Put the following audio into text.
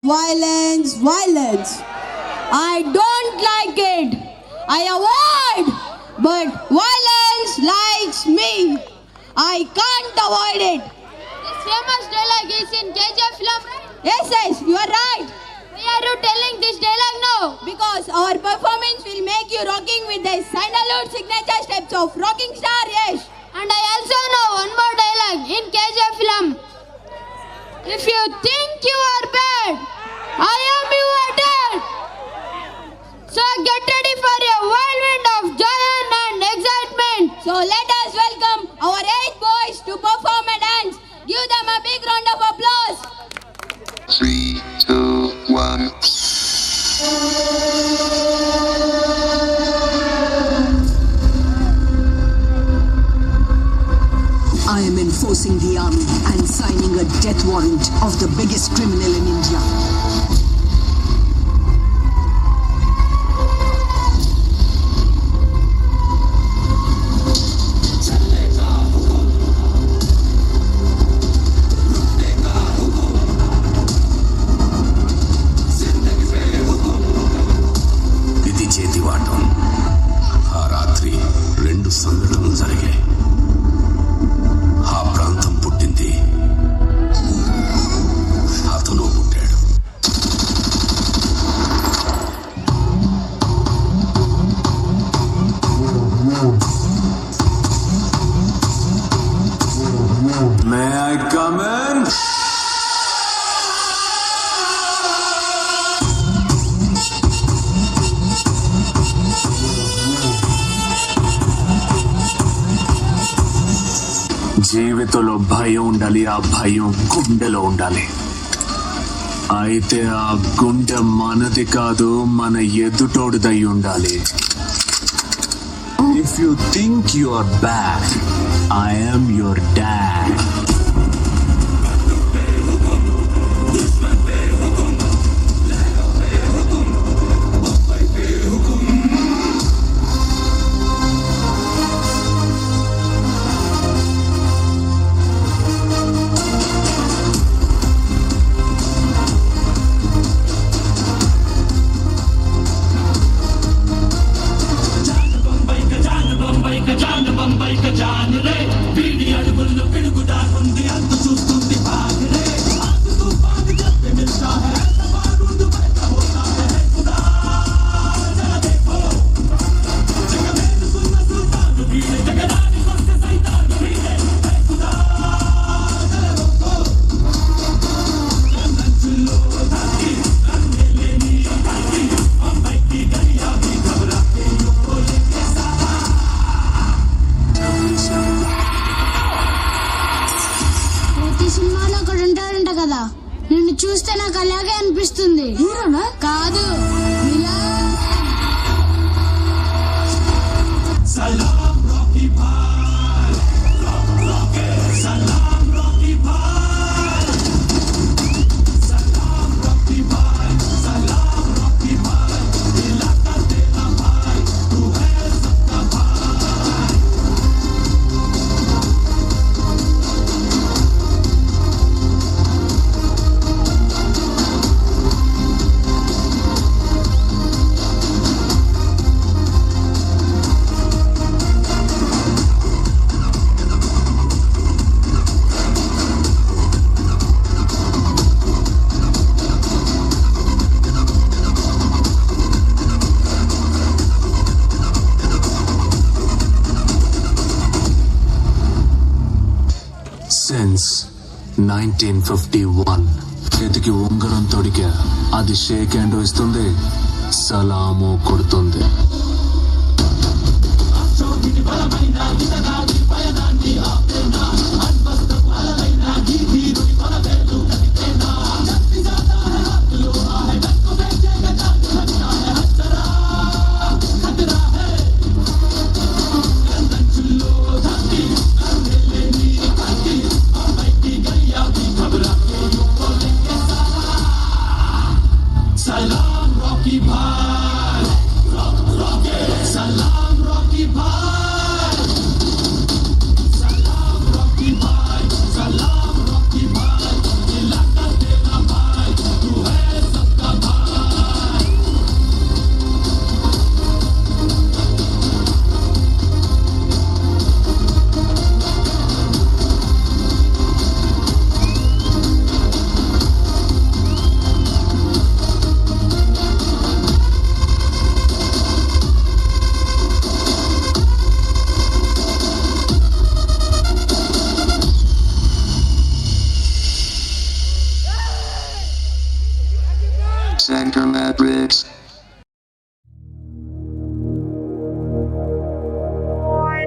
violence, violence. I don't like it. I avoid, but violence likes me. I can't avoid it. This famous dialogue is in KGF film, right? Yes, you are right. Why are you telling this dialogue now? Because our performance will make you rocking with the sandalwood signature steps of rocking star Yash. And I also know one more dialogue in KGF film. If you think you are bad, I am your dad. So get ready for a whirlwind of joy and excitement. So let us welcome our 8 boys to perform and dance. Give them a big round of applause. 3, 2, 1. I am enforcing the army and signing a death warrant of the biggest criminal in India. ఇది చేతివాటం. ఆ రాత్రి 2 సంఘటనలు జరిగాయి. ఆ ప్రాంతం పుట్టింది, అతను పుట్టాడు. May I come in? జీవితంలో భయం ఉండాలి. ఆ భయం గుండెలో ఉండాలి. అయితే ఆ గుండె మనది కాదు, మన ఎదుటోడిదై ఉండాలి. If you think you are bad, I am your dad. సినిమాలో ఒకడు ఉంటాడంట కదా, నిన్ను చూస్తే నాకు అలాగే అనిపిస్తుంది. హీరోనా? కాదు, సిన్స్ 1951 చేతికి ఉంగరం తొడిగా అది షేక్ హ్యాండ్ ఇస్తుంది, సలాము కొడుతుంది. Center Matrix.